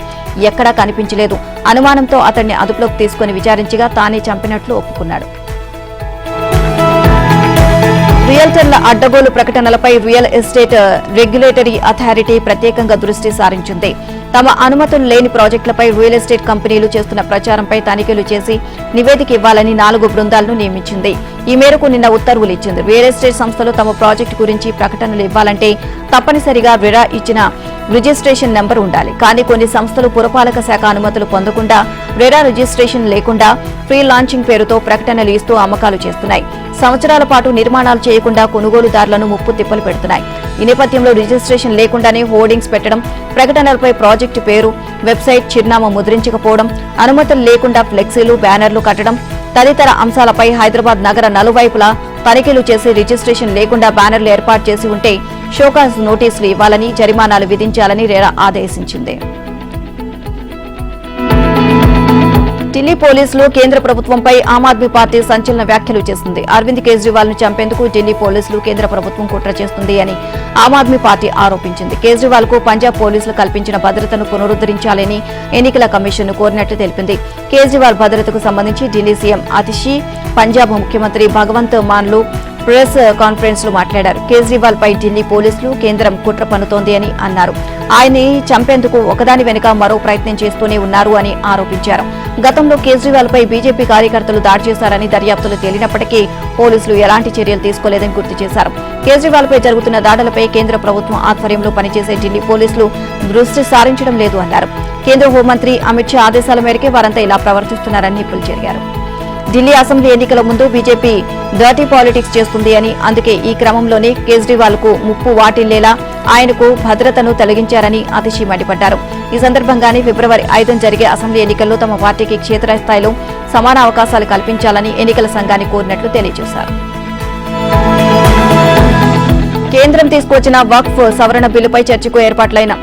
ఎక్కడా కనిపించలేదు. అనుమానంతో అతన్ని అదుపులోకి తీసుకుని విచారించగా తానే చంపినట్లు ఒప్పుకున్నాడు. రియల్టర్ల అడ్డగోలు ప్రకటనలపై రియల్ ఎస్టేట్ రెగ్యులేటరీ అథారిటీ ప్రత్యేకంగా దృష్టి సారించింది. తమ అనుమతులు లేని ప్రాజెక్టులపై రియల్ ఎస్టేట్ కంపెనీలు చేస్తున్న ప్రచారంపై తనిఖీలు చేసి నివేదిక ఇవ్వాలని 4 బృందాలను నియమించింది. ఈ మేరకు నిన్న ఉత్తర్వులు ఇచ్చింది. రియల్ ఎస్టేట్ సంస్థలు తమ ప్రాజెక్టు గురించి ప్రకటనలు ఇవ్వాలంటే తప్పనిసరిగా రెరా ఇచ్చిన రిజిస్ట్రేషన్ నెంబర్ ఉండాలి. కానీ కొన్ని సంస్థలు పురపాలక శాఖ అనుమతులు పొందకుండా రెరా రిజిస్ట్రేషన్ లేకుండా ఫ్రీ లాంచింగ్ పేరుతో ప్రకటనలు ఇస్తూ అమ్మకాలు చేస్తున్నాయి. సంవత్సరాల పాటు నిర్మాణాలు చేయకుండా కొనుగోలుదారులను ముప్పు తిప్పలు పెడుతున్నాయి. ఈ నేపథ్యంలో రిజిస్ట్రేషన్ లేకుండానే హోర్డింగ్స్ పెట్టడం, ప్రకటనలపై ప్రాజెక్టు పేరు, వెబ్సైట్ చిరునామా ముద్రించకపోవడం, అనుమతులు లేకుండా ఫ్లెక్సీలు, బ్యానర్లు కట్టడం తదితర అంశాలపై హైదరాబాద్ నగర నలువైపులా తనిఖీలు చేసి రిజిస్ట్రేషన్ లేకుండా బ్యానర్లు ఏర్పాటు చేసి ఉంటే షోకాజ్ నోటీసులు ఇవ్వాలని, జరిమానాలు విధించాలని రెరా ఆదేశించింది. ఢిల్లీ పోలీసులు కేంద్ర ప్రభుత్వంపై ఆమ్ ఆద్మీ పార్టీ సంచలన వ్యాఖ్యలు చేసింది. అరవింద్ కేజ్రీవాల్ ను చంపేందుకు ఢిల్లీ పోలీసులు కేంద్ర ప్రభుత్వం కుట్ర చేస్తుంది అని ఆమ్ ఆద్మీ పార్టీ ఆరోపించింది. కేజ్రీవాల్ కు పంజాబ్ పోలీసులు కల్పించిన భద్రతను పునరుద్దరించాలని ఎన్నికల కమిషన్ కోరినట్లు తెలిపింది. కేజ్రీవాల్ భద్రతకు సంబంధించి ఢిల్లీ సీఎం అతిషి, పంజాబ్ ముఖ్యమంత్రి భగవంత్ మాన్లు ప్రెస్ కాన్ఫరెన్స్ లో మాట్లాడారు. కేజ్రీవాల్ పై ఢిల్లీ పోలీసులు, కేంద్రం కుట్ర పన్నుతోంది అని అన్నారు. ఆయన్ని చంపేందుకు ఒకదాని వెనుక మరో ప్రయత్నం చేస్తూనే ఉన్నారు అని ఆరోపించారు. గతంలో కేజ్రీవాల్ పై బీజేపీ కార్యకర్తలు దాడి చేశారని దర్యాప్తులు తేలినప్పటికీ పోలీసులు ఎలాంటి చర్యలు తీసుకోలేదని గుర్తు చేశారు. కేజ్రీవాల్ పై జరుగుతున్న దాడులపై కేంద్ర ప్రభుత్వం ఆధ్వర్యంలో పనిచేసే ఢిల్లీ పోలీసులు దృష్టి సారించడం లేదు అన్నారు. కేంద్ర హోంమంత్రి అమిత్ షా ఆదేశాల మేరకే వారంతా ఇలా ప్రవర్తిస్తున్నారని నిప్పులు చెరిగారు. ఢిల్లీ అసెంబ్లీ ఎన్నికల ముందు బీజేపీ డర్టీ పాలిటిక్స్ చేస్తుంది అని, అందుకే ఈ క్రమంలోనే కేజ్రీవాల్ కు ముప్పు వాటిల్లేలా ఆయనకు భద్రతను తొలగించారని అతిషి మండిపడ్డారు. ఈ సందర్భంగానే ఫిబ్రవరి 5న జరిగే అసెంబ్లీ ఎన్నికల్లో తమ పార్టీకి క్షేత్రస్థాయిలో సమాన అవకాశాలు కల్పించాలని ఎన్నికల సంఘాన్ని కోరినట్లు తెలియజేశారు. కేంద్రం తీసుకొచ్చిన వక్ఫ్ సవరణ బిల్లుపై చర్చకు ఏర్పాట్లైన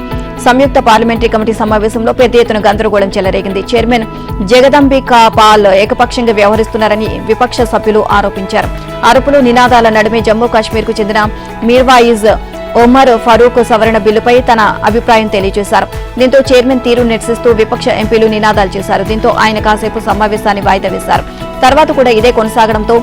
సంయుక్త పార్లమెంటరీ కమిటీ సమావేశంలో పెద్ద ఎత్తున గందరగోళం చెలరేగింది. చైర్మన్ జగదంబికా పాల్ ఏకపక్షంగా వ్యవహరిస్తున్నారని విపక్ష సభ్యులు ఆరోపించారు. అరుపులు, నినాదాల నడుమే జమ్మూ కాశ్మీర్ కు చెందిన మీర్వాయిజ్ ఒమర్ ఫరూక్ సవరణ బిల్లుపై తన అభిప్రాయం తెలియజేశారు. దీంతో చైర్మన్ తీరు నిరసిస్తూ విపక్ష ఎంపీలు నినాదాలు చేశారు. దీంతో ఆయన కాసేపు సమావేశాన్ని వాయిదా వేశారు. తర్వాత కూడా ఇదే కొనసాగడంతో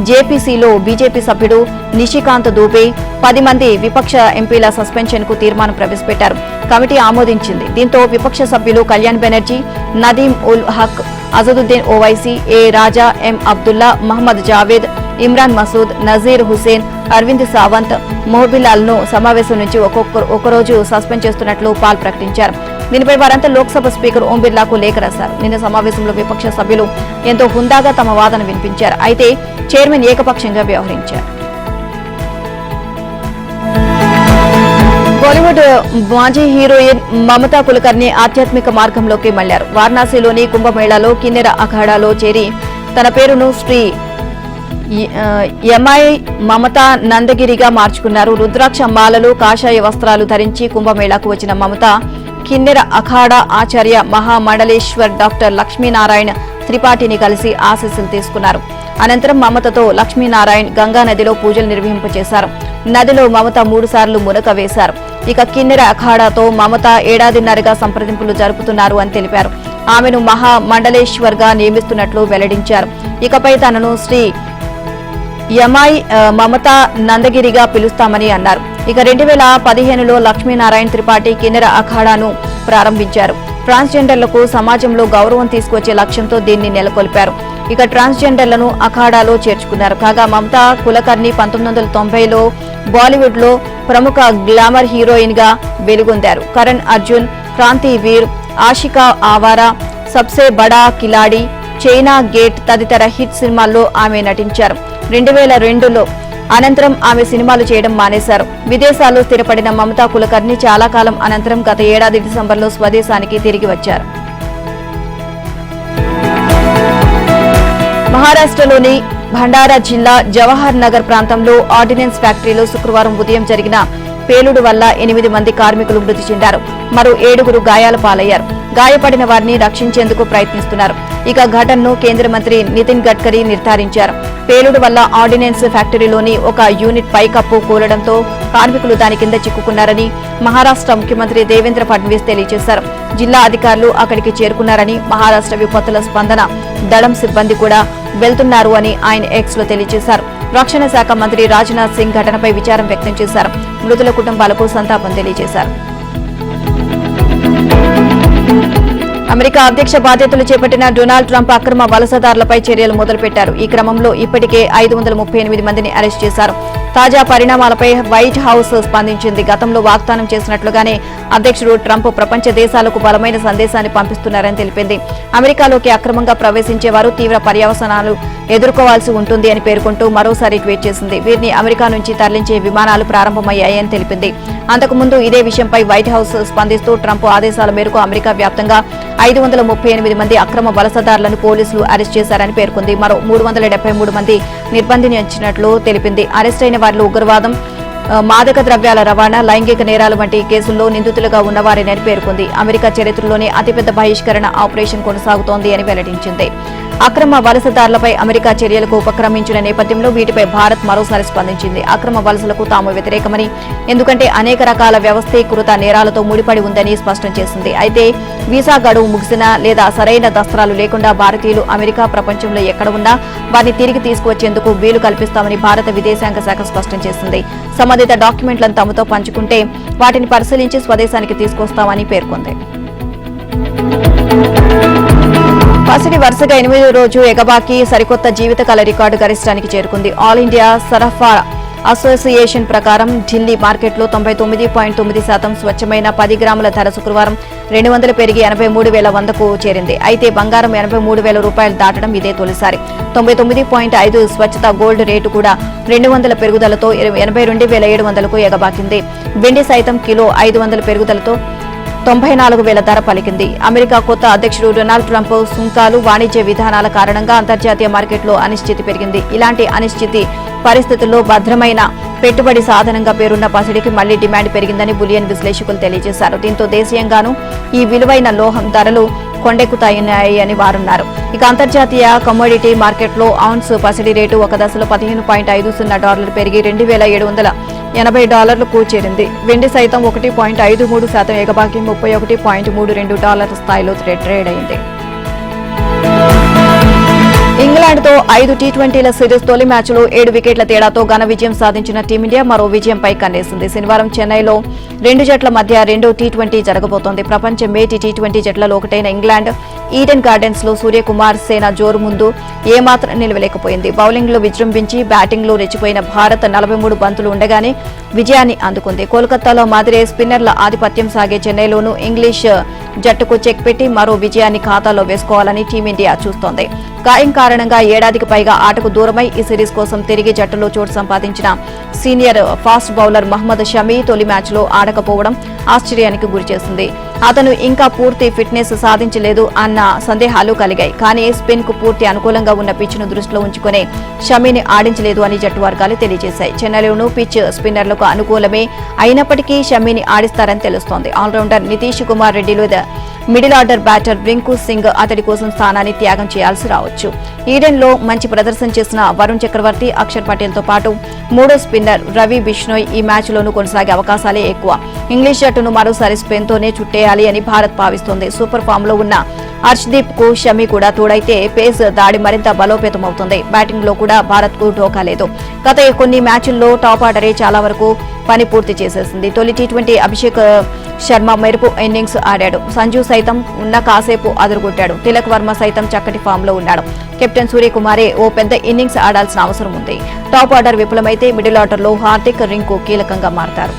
జేపీసీలో బీజేపీ సభ్యుడు నిషికాంత్ దూబే 10 మంది విపక్ష ఎంపీల సస్పెన్షన్ కు తీర్మానం ప్రవేశపెట్టారు. కమిటీ ఆమోదించింది. దీంతో విపక్ష సభ్యులు కళ్యాణ్ బెనర్జీ, నదీం ఉల్ హక్, అజదుద్దీన్ ఓవైసీ, ఏ రాజా, ఎం అబ్దుల్లా, మహమ్మద్ జావేద్, ఇమ్రాన్ మసూద్, నజీర్ హుసేన్, అరవింద్ సావంత్, మొహబిలాల్ ను సమావేశం నుంచి ఒకరోజు సస్పెండ్ చేస్తున్నట్లు పాల్ ప్రకటించారు. దీనిపై వారంతా లోక్సభ స్పీకర్ ఓం బిర్లాకు లేఖ రాశారు. నిన్న సమావేశంలో విపక్ష సభ్యులు ఎంతో హుందాగా తమ వాదన వినిపించారు. అయితే చైర్మన్ ఏకపక్షంగా వ్యవహరించారు. బాలీవుడ్ మాజీ హీరోయిన్ మమతా కులకర్ణి ఆధ్యాత్మిక మార్గంలోకి మళ్లారు. వారణాసిలోని కుంభమేళాలో కిన్నెర అఖాడాలో చేరి తన పేరును శ్రీ ఎంఐ మమతా నందగిరిగా మార్చుకున్నారు. రుద్రాక్ష మాలలు, కాషాయ వస్త్రాలు ధరించి కుంభమేళాకు వచ్చిన మమత కిన్నెర అఖాడా ఆచార్య మహామండలేశ్వర్ డాక్టర్ లక్ష్మీనారాయణ త్రిపాఠిని కలిసి ఆశీస్సులు తీసుకున్నారు. అనంతరం మమతతో లక్ష్మీనారాయణ్ గంగా నదిలో పూజలు నిర్వహింపచేశారు. నదిలో మమత 3 సార్లు మునక వేశారు. ఇక కిన్నెర అఖాడాతో మమత ఏడాదిన్నరగా సంప్రదింపులు జరుపుతున్నారు అని తెలిపారు. ఆమెను మహా మండలేశ్వర్గా నియమిస్తున్నట్లు వెల్లడించారు. ఇకపై తనను శ్రీ యమాయి మమతా నందగిరిగా పిలుస్తామని అన్నారు. ఇక 2015లో లక్ష్మీనారాయణ త్రిపాఠి కిన్నెర అఖాడాను ప్రారంభించారు. ట్రాన్స్జెండర్లకు సమాజంలో గౌరవం తీసుకొచ్చే లక్ష్యంతో దీన్ని నెలకొల్పారు. ఇక ట్రాన్స్జెండర్లను అఖాడాలో చేర్చుకున్నారు. కాగా మమతా కులకర్ణి 1990లో బాలీవుడ్ లో ప్రముఖ గ్లామర్ హీరోయిన్ గా వెలుగొందారు. కరణ్ అర్జున్, క్రాంతి వీర్, ఆషికా ఆవారా, సబ్సే బడా కిలాడి, చైనా గేట్ తదితర హిట్ సినిమాల్లో ఆమె నటించారు. 2002లో అనంతరం ఆమె సినిమాలు చేయడం మానేశారు. విదేశాల్లో స్థిరపడిన మమతా కులకర్ణి చాలా కాలం అనంతరం గత ఏడాది డిసెంబర్లో స్వదేశానికి తిరిగి వచ్చారు. మహారాష్ట్రలోని భండారా జిల్లా జవహర్ నగర్ ప్రాంతంలో ఆర్డినెన్స్ ఫ్యాక్టరీలో శుక్రవారం ఉదయం జరిగిన పేలుడు వల్ల 8 మంది కార్మికులు మృతి చెందారు. మరో 7గురు గాయాల పాలయ్యారు. గాయపడిన వారిని రక్షించేందుకు ప్రయత్నిస్తున్నారు. ఇక ఘటనను కేంద్ర మంత్రి నితిన్ గడ్కరీ నిర్ధారించారు. పేలుడు వల్ల ఆర్డినెన్స్ ఫ్యాక్టరీలోని ఒక యూనిట్ పైకప్పు కూలడంతో కార్మికులు దాని కింద చిక్కుకున్నారని మహారాష్ట్ర ముఖ్యమంత్రి దేవేంద్ర ఫడ్నవీస్ తెలియజేశారు. జిల్లా అధికారులు అక్కడికి చేరుకున్నారని, మహారాష్ట్ర విపత్తుల స్పందన దళం సిబ్బంది కూడా వెళ్తున్నారు అని ఆయన ఎక్స్ లో తెలియజేశారు. రక్షణ శాఖ మంత్రి రాజ్నాథ్ సింగ్ ఘటనపై విచారం వ్యక్తం చేశారు. మృతుల కుటుంబాలకు సంతాపం తెలియజేశారు. అమెరికా అధ్యక్ష బాధ్యతలు చేపట్టిన డొనాల్డ్ ట్రంప్ అక్రమ వలసదారులపై చర్యలు మొదలుపెట్టారు. ఈ క్రమంలో ఇప్పటికే 538 మందిని అరెస్ట్ చేశారు. తాజా పరిణామాలపై వైట్ హౌస్ స్పందించింది. గతంలో వాగ్దానం చేసినట్లుగానే అధ్యక్షుడు ట్రంప్ ప్రపంచ దేశాలకు బలమైన సందేశాన్ని పంపిస్తున్నారని తెలిపింది. అమెరికాలోకి అక్రమంగా ప్రవేశించేవారు తీవ్ర పర్యవసానాలు ఎదుర్కోవాల్సి ఉంటుంది అని పేర్కొంటూ మరోసారి ట్వీట్ చేసింది. వీరిని అమెరికా నుంచి తరలించే విమానాలు ప్రారంభమయ్యాయని తెలిపింది. అంతకుముందు ఇదే విషయంపై వైట్ హౌస్ స్పందిస్తూ ట్రంప్ ఆదేశాల మేరకు అమెరికా వ్యాప్తంగా 538 మంది అక్రమ వలసదారులను పోలీసులు అరెస్ట్ చేశారని పేర్కొంది. మరో 373 మంది నిర్బంధించినట్లు తెలిపింది. అరెస్ట్ అయిన వారిలో ఉగ్రవాదం, మాదక ద్రవ్యాల రవాణా, లైంగిక నేరాలు వంటి కేసుల్లో నిందితులుగా ఉన్నవారేనని పేర్కొంది. అమెరికా చరిత్రలోనే అతిపెద్ద బహిష్కరణ ఆపరేషన్ కొనసాగుతోంది అని వెల్లడించింది. అక్రమ వలసదారులపై అమెరికా చర్యలకు ఉపక్రమించిన నేపథ్యంలో వీటిపై భారత్ మరోసారి స్పందించింది. అక్రమ వలసలకు తాము వ్యతిరేకమని, ఎందుకంటే అనేక రకాల వ్యవస్థీకృత నేరాలతో ముడిపడి ఉందని స్పష్టం చేసింది. అయితే వీసా గడువు ముగిసినా లేదా సరైన దస్త్రాలు లేకుండా భారతీయులు అమెరికా, ప్రపంచంలో ఎక్కడ ఉన్నా వారిని తిరిగి తీసుకువచ్చేందుకు వీలు కల్పిస్తామని భారత విదేశాంగ శాఖ స్పష్టం చేసింది. సంబంధిత డాక్యుమెంట్లను తమతో పంచుకుంటే వాటిని పరిశీలించి స్వదేశానికి తీసుకొస్తామని పేర్కొంది. పసిడి వరుసగా 8వ రోజు ఎగబాకి సరికొత్త జీవితకాల రికార్డు గరిష్టానికి చేరుకుంది. ఆల్ ఇండియా సరఫరా అసోసియేషన్ ప్రకారం ఢిల్లీ మార్కెట్లో 99.9% స్వచ్ఛమైన 10 గ్రాముల ధర శుక్రవారం 200 పెరిగి 83,100కు చేరింది. అయితే బంగారం 83,000 రూపాయలు దాటడం ఇదే తొలిసారి. 99.5 స్వచ్ఛత గోల్డ్ రేటు కూడా 200 పెరుగుదలతో 82,700కు ఎగబాకింది. వెండి సైతం కిలో 500 పెరుగుదలతో 94,000 ధర పలికింది. అమెరికా కొత్త అధ్యక్షుడు డొనాల్డ్ ట్రంప్ సుంకాలు, వాణిజ్య విధానాల కారణంగా అంతర్జాతీయ మార్కెట్లో అనిశ్చితి పెరిగింది. ఇలాంటి అనిశ్చితి పరిస్థితుల్లో భద్రమైన పెట్టుబడి సాధనంగా పేరున్న పసిడికి మళ్లీ డిమాండ్ పెరిగిందని బులియన్ విశ్లేషకులు తెలియజేశారు. దీంతో దేశీయంగానూ ఈ విలువైన లోహం ధరలు కొండెక్కుతాయని వారున్నారు. ఇక అంతర్జాతీయ కమోడిటీ మార్కెట్లో ఔన్స్ పసిడి రేటు ఒక దశలో $15.50 పెరిగి $2,780కు చేరింది. వెండి సైతం 1.53% ఎగబాకి $31.32 స్థాయిలో ట్రేడ్ అయింది. ఇంగ్లాండ్తో 5 టీ20ల సిరీస్ తొలి మ్యాచ్లో 7 వికెట్ల తేడాతో ఘన విజయం సాధించిన టీమిండియా మరో విజయంపై కన్నేసింది. శనివారం చెన్నైలో 2 జట్ల మధ్య రెండో టీ20 జరగబోతోంది. ప్రపంచ మేటి టీ20 జట్లలో ఒకటైన ఇంగ్లాండ్ ఈడెన్ గార్డెన్స్ లో సూర్యకుమార్ సేన జోరు ముందు ఏమాత్రం నిలవలేకపోయింది. బౌలింగ్ లో విజృంభించి బ్యాటింగ్ లో రెచ్చిపోయిన భారత్ 43 బంతులు ఉండగానే విజయాన్ని అందుకుంది. కోల్కతాలో మాదిరే స్పిన్నర్ల ఆధిపత్యం సాగే చెన్నైలోనూ ఇంగ్లీష్ జట్టుకు చెక్ పెట్టి మరో విజయాన్ని ఖాతాలో వేసుకోవాలని టీమిండియా చూస్తోంది. గాయం కారణంగా ఏడాదికి పైగా ఆటకు దూరమై ఈ సిరీస్ కోసం తిరిగి జట్టులో చోటు సంపాదించిన senior fast bowler Mohammed Shami తొలి మ్యాచ్లో ఆడకపోవడం ఆశ్చర్యానికి గురిచేసింది. అతను ఇంకా పూర్తి ఫిట్నెస్ సాధించలేదు అన్న సందేహాలు కలిగాయి. కానీ స్పిన్ కు పూర్తి అనుకూలంగా ఉన్న పిచ్ ను దృష్టిలో ఉంచుకునే షమీని ఆడించలేదు అని జట్టు వర్గాలు తెలియజేశాయి. చెన్నైలోనూ పిచ్ స్పిన్నర్లకు అనుకూలమే అయినప్పటికీ షమీని ఆడిస్తారని తెలుస్తోంది. ఆల్రౌండర్ నితీష్ కుమార్ రెడ్డిలో middle order batter Rinku Singh అతడి కోసం స్థానాన్ని త్యాగం చేయాల్సి రావచ్చు. ఈడెన్లో మంచి ప్రదర్శన చేసిన వరుణ్ చక్రవర్తి, అక్షర్ పటేల్తో పాటు మూడో స్పిన్నర్ రవి బిష్నోయ్ ఈ మ్యాచ్లోనూ కొనసాగే అవకాశాలే ఎక్కువ. ఇంగ్లీష్ జట్టును మరోసారి స్పెన్తోనే చుట్టేయాలి అని భారత్ భావిస్తోంది. సూపర్ ఫామ్ లో ఉన్న హర్షదీప్ కు షమి కూడా తోడైతే పేస్ దాడి మరింత బలోపేతమవుతుంది. బ్యాటింగ్ లో కూడా భారత్ కు ఢోకా లేదు. గత కొన్ని మ్యాచ్ల్లో టాప్ ఆర్డరే చాలా వరకు పని పూర్తి చేసేసింది. తొలి టీ20 అభిషేక్ శర్మ మెరుపు ఇన్నింగ్స్ ఆడాడు. సంజు సైతం ఉన్న కాసేపు అదురుగొట్టాడు. తిలక్ వర్మ సైతం చక్కటి ఫామ్ లో ఉన్నాడు. కెప్టెన్ సూర్యకుమారే ఓ పెద్ద ఇన్నింగ్స్ ఆడాల్సిన అవసరం ఉంది. టాప్ ఆర్డర్ విఫలమైతే మిడిల్ ఆర్డర్ లో హార్దిక్, రింకు కీలకంగా మారతారు.